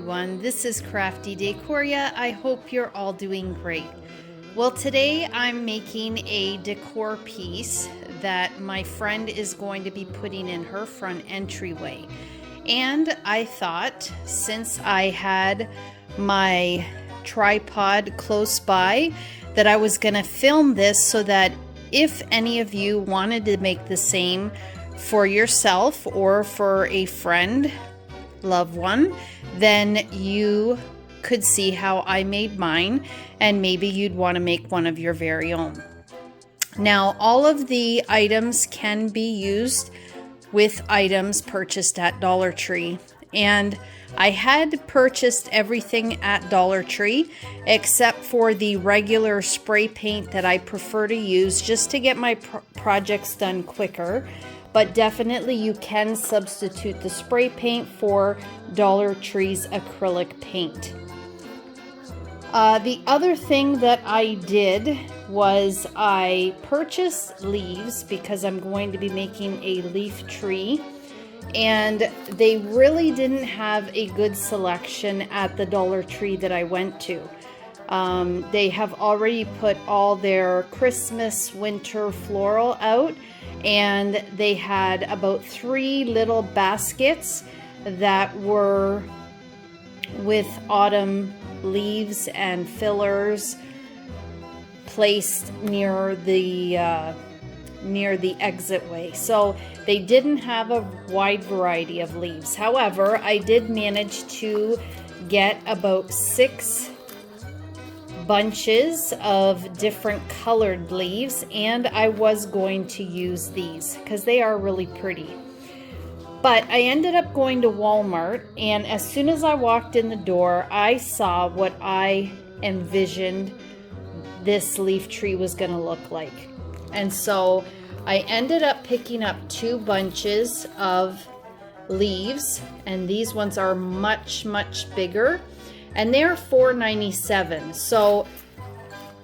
everyone. This is Crafty Decoria. I hope you're all doing great. Well, today I'm making a decor piece that my friend is going to be putting in her front entryway. And I thought, since I had my tripod close by, that I was going to film this so that if any of you wanted to make the same for yourself or for a friend, loved one, then you could see how I made mine, and maybe you'd want to make one of your very own. Now, all of the items can be used with items purchased at Dollar Tree, and I had purchased everything at Dollar Tree except for the regular spray paint that I prefer to use just to get my projects done quicker. But definitely you can substitute the spray paint for Dollar Tree's acrylic paint. The other thing that I did was I purchased leaves because I'm going to be making a leaf tree, and they really didn't have a good selection at the Dollar Tree that I went to. They have already put all their Christmas winter floral out, and they had about 3 little baskets that were with autumn leaves and fillers placed near the exitway. So they didn't have a wide variety of leaves. However, I did manage to get about 6 bunches of different colored leaves, and I was going to use these because they are really pretty. But I ended up going to Walmart, and as soon as I walked in the door, I saw what I envisioned this leaf tree was going to look like. And so I ended up picking up 2 bunches of leaves, and these ones are much bigger. And they're $4.97. So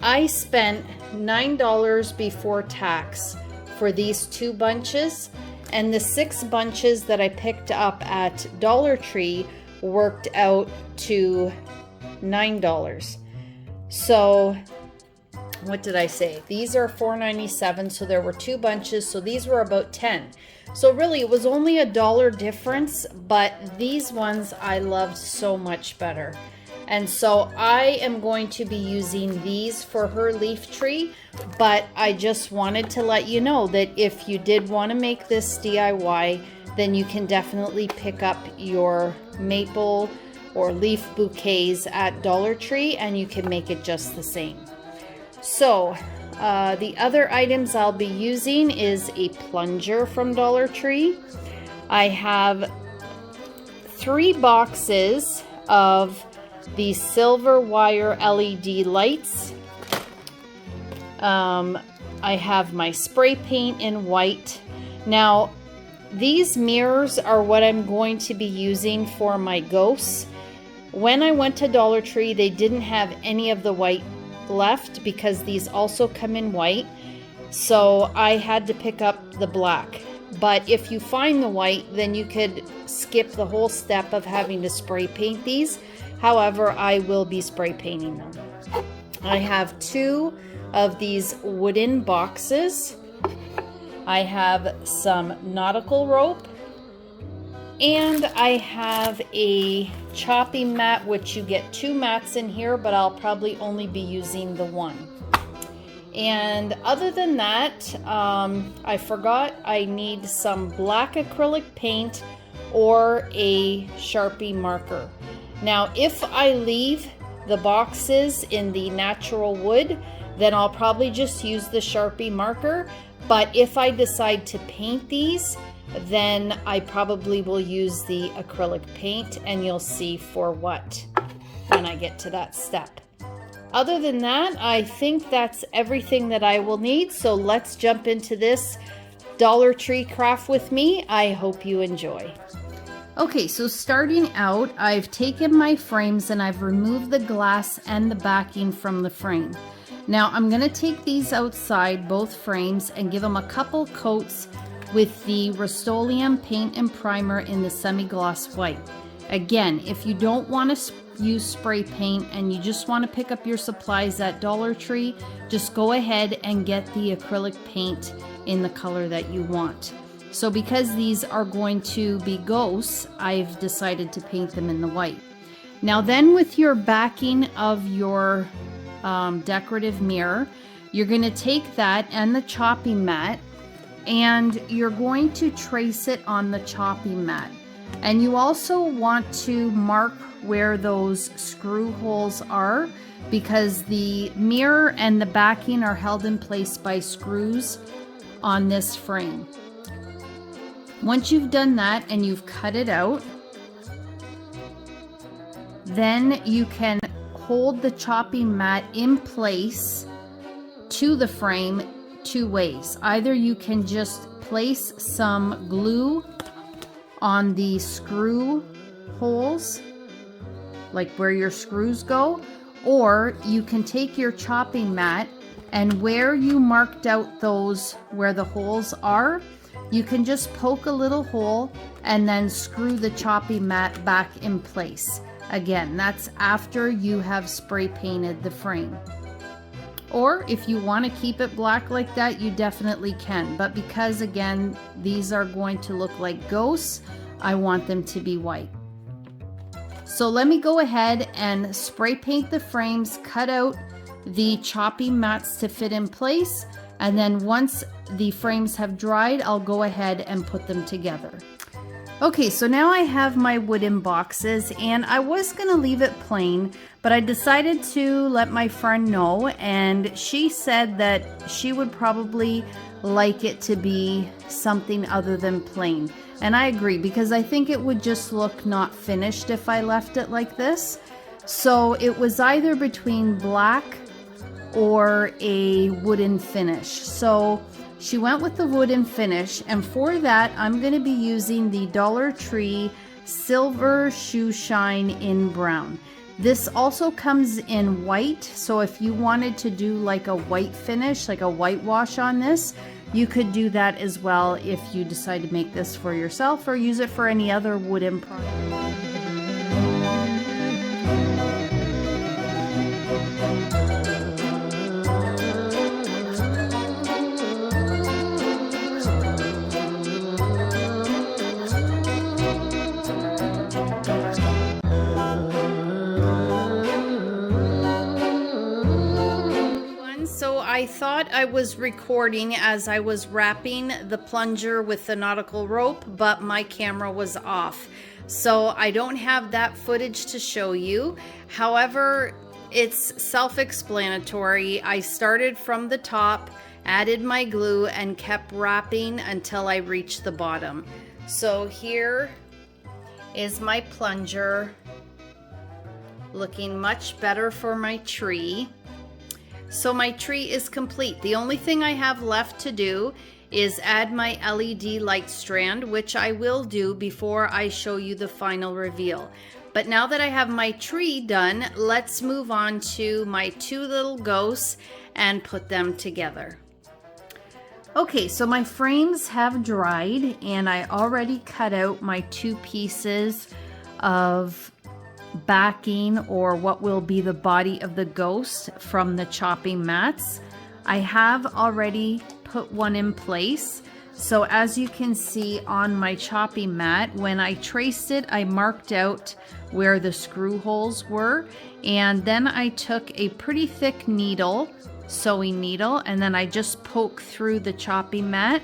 I spent $9 before tax for these 2 bunches, and the 6 bunches that I picked up at Dollar Tree worked out to $9. So what did I say? These are $4.97, so there were 2 bunches, so these were about $10. So really it was only $1 difference, but these ones I loved so much better. And so I am going to be using these for her leaf tree, but I just wanted to let you know that if you did want to make this DIY, then you can definitely pick up your maple or leaf bouquets at Dollar Tree and you can make it just the same. So the other items I'll be using is a plunger from Dollar Tree. I have 3 boxes of the silver wire LED lights. I have my spray paint in white. Now, these mirrors are what I'm going to be using for my ghosts. When I went to Dollar Tree, they didn't have any of the white left because these also come in white. So I had to pick up the black. But if you find the white, then you could skip the whole step of having to spray paint these. However, I will be spray painting them. I have 2 of these wooden boxes. I have some nautical rope, and I have a chopping mat, which you get 2 mats in here, but I'll probably only be using the 1. And other than that, I forgot I need some black acrylic paint or a Sharpie marker. Now, if I leave the boxes in the natural wood, then I'll probably just use the Sharpie marker. But if I decide to paint these, then I probably will use the acrylic paint, and you'll see for what when I get to that step. Other than that, I think that's everything that I will need. So let's jump into this Dollar Tree craft with me. I hope you enjoy. Okay, so starting out, I've taken my frames and I've removed the glass and the backing from the frame. Now I'm going to take these outside, both frames, and give them a couple coats with the Rust-Oleum paint and primer in the semi-gloss white. Again, if you don't want to use spray paint and you just want to pick up your supplies at Dollar Tree, just go ahead and get the acrylic paint in the color that you want. So because these are going to be ghosts, I've decided to paint them in the white. Now then, with your backing of your decorative mirror, you're going to take that and the chopping mat, and you're going to trace it on the chopping mat. And you also want to mark where those screw holes are, because the mirror and the backing are held in place by screws on this frame. Once you've done that and you've cut it out, then you can hold the chopping mat in place to the frame two ways. Either you can just place some glue on the screw holes, like where your screws go, or you can take your chopping mat and where you marked out those where the holes are, you can just poke a little hole and then screw the chopping mat back in place. Again, that's after you have spray painted the frame. Or if you want to keep it black like that, you definitely can. But because, again, these are going to look like ghosts, I want them to be white. So let me go ahead and spray paint the frames, cut out the chopping mats to fit in place, and then once the frames have dried, I'll go ahead and put them together. Okay, so now I have my wooden boxes, and I was gonna leave it plain, but I decided to let my friend know, and she said that she would probably like it to be something other than plain. And I agree, because I think it would just look not finished if I left it like this. So it was either between black or a wooden finish. So she went with the wooden finish, and for that I'm going to be using the Dollar Tree Silver Shoe Shine in brown. This also comes in white, so if you wanted to do like a white finish, like a whitewash on this, you could do that as well if you decide to make this for yourself or use it for any other wooden product. I thought I was recording as I was wrapping the plunger with the nautical rope, but my camera was off. So I don't have that footage to show you. However, it's self-explanatory. I started from the top, added my glue, and kept wrapping until I reached the bottom. So here is my plunger, looking much better for my tree. So my tree is complete. The only thing I have left to do is add my LED light strand, which I will do before I show you the final reveal. But now that I have my tree done, let's move on to my two little ghosts and put them together. Okay, so my frames have dried, and I already cut out my two pieces of backing, or what will be the body of the ghost, from the chopping mats. I have already put one in place. So as you can see on my chopping mat, when I traced it, I marked out where the screw holes were, and then I took a pretty thick needle, sewing needle, and then I just poked through the chopping mat,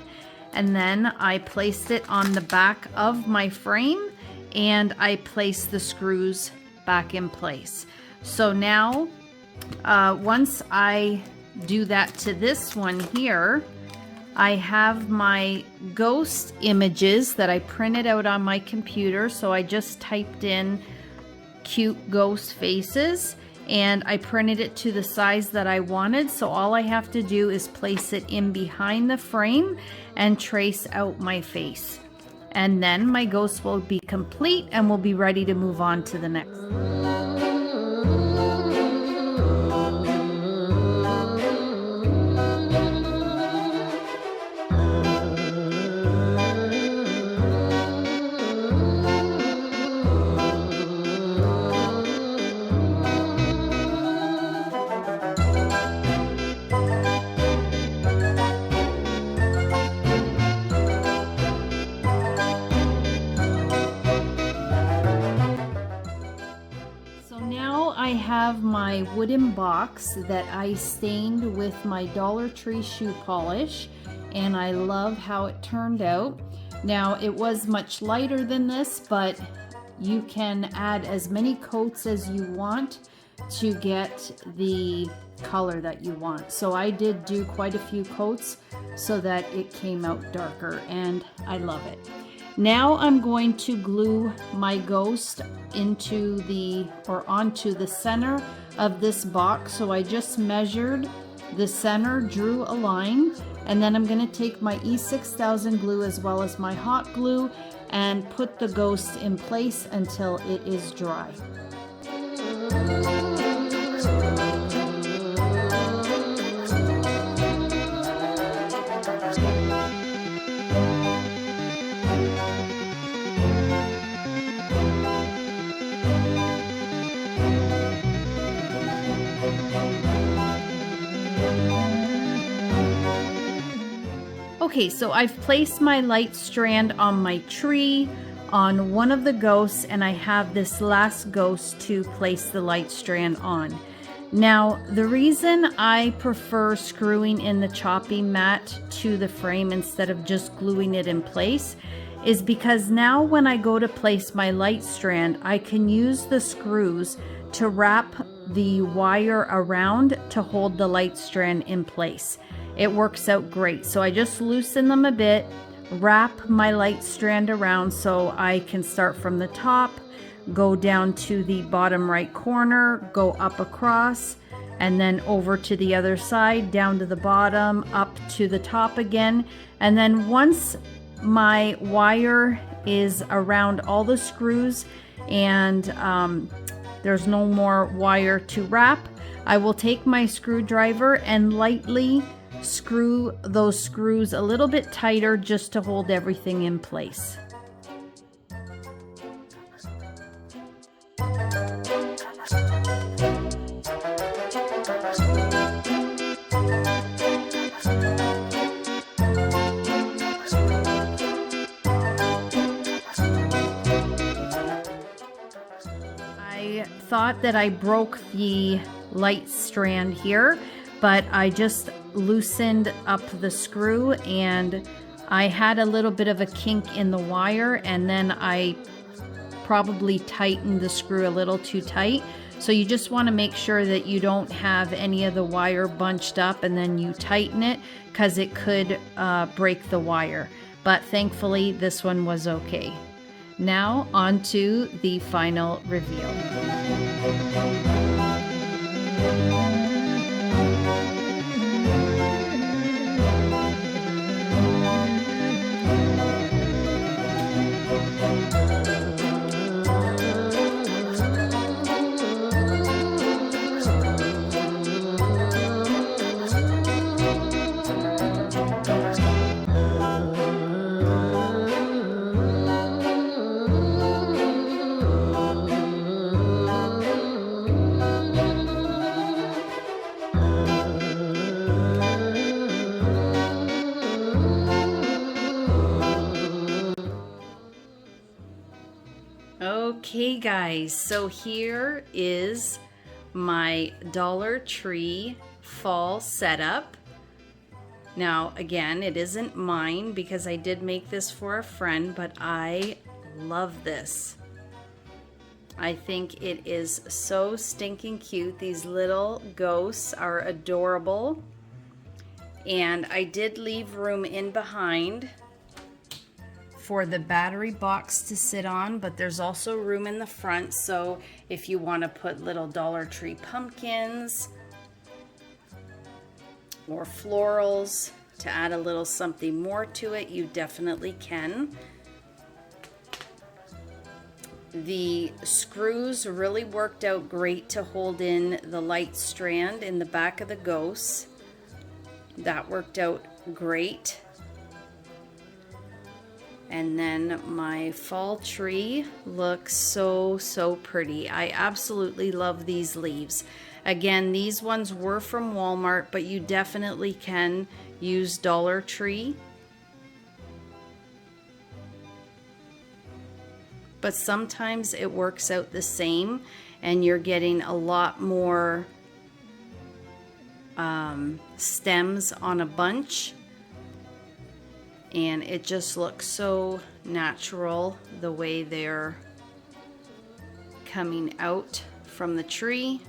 and then I placed it on the back of my frame, and I placed the screws back in place. So now once I do that to this one here, I have my ghost images that I printed out on my computer. So I just typed in cute ghost faces and I printed it to the size that I wanted. So all I have to do is place it in behind the frame and trace out my face. And then my ghost will be complete and we'll be ready to move on to the next. have my wooden box that I stained with my Dollar Tree shoe polish, and I love how it turned out. Now, it was much lighter than this, but you can add as many coats as you want to get the color that you want. So I did do quite a few coats so that it came out darker, and I love it. Now I'm going to glue my ghost onto the center of this box. So I just measured the center, drew a line, and then I'm going to take my E6000 glue as well as my hot glue and put the ghost in place until it is dry. Okay, so I've placed my light strand on my tree, on one of the ghosts, and I have this last ghost to place the light strand on. Now, the reason I prefer screwing in the chopping mat to the frame instead of just gluing it in place is because now when I go to place my light strand, I can use the screws to wrap the wire around to hold the light strand in place. It works out great. So I just loosen them a bit, wrap my light strand around so I can start from the top, go down to the bottom right corner, go up across, and then over to the other side, down to the bottom, up to the top again. And then once my wire is around all the screws and there's no more wire to wrap, I will take my screwdriver and lightly screw those screws a little bit tighter just to hold everything in place. I thought that I broke the light strand here, but I just loosened up the screw and I had a little bit of a kink in the wire, and then I probably tightened the screw a little too tight. So you just want to make sure that you don't have any of the wire bunched up and then you tighten it, because it could break the wire. But thankfully this one was okay. Now on to the final reveal. Okay guys, so here is my Dollar Tree fall setup. Now again, it isn't mine because I did make this for a friend, but I love this. I think it is so stinking cute. These little ghosts are adorable. And I did leave room in behind for the battery box to sit on, but there's also room in the front, so if you want to put little Dollar Tree pumpkins or florals to add a little something more to it, you definitely can. The screws really worked out great to hold in the light strand in the back of the ghosts. That worked out great. And then my fall tree looks so pretty. I absolutely love these leaves. Again, these ones were from Walmart, but you definitely can use Dollar Tree. But sometimes it works out the same. and you're getting a lot more stems on a bunch, and it just looks so natural the way they're coming out from the tree.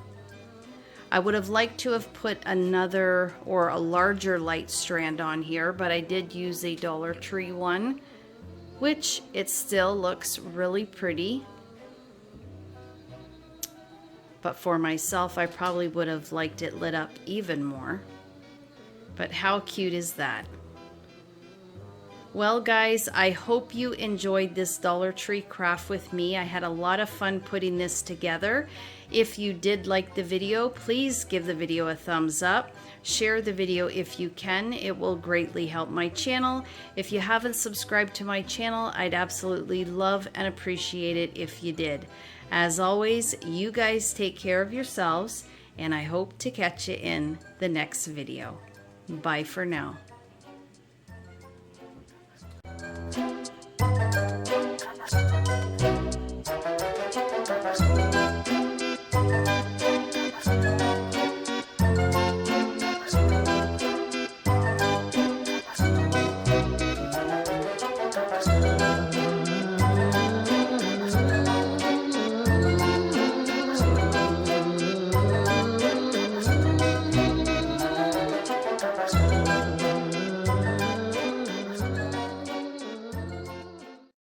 I would have liked to have put another or a larger light strand on here, but I did use a Dollar Tree one, which it still looks really pretty. But for myself, I probably would have liked it lit up even more. But how cute is that? Well guys, I hope you enjoyed this Dollar Tree craft with me. I had a lot of fun putting this together. If you did like the video, please give the video a thumbs up. Share the video if you can. It will greatly help my channel. If you haven't subscribed to my channel, I'd absolutely love and appreciate it if you did. As always, you guys take care of yourselves, and I hope to catch you in the next video. Bye for now.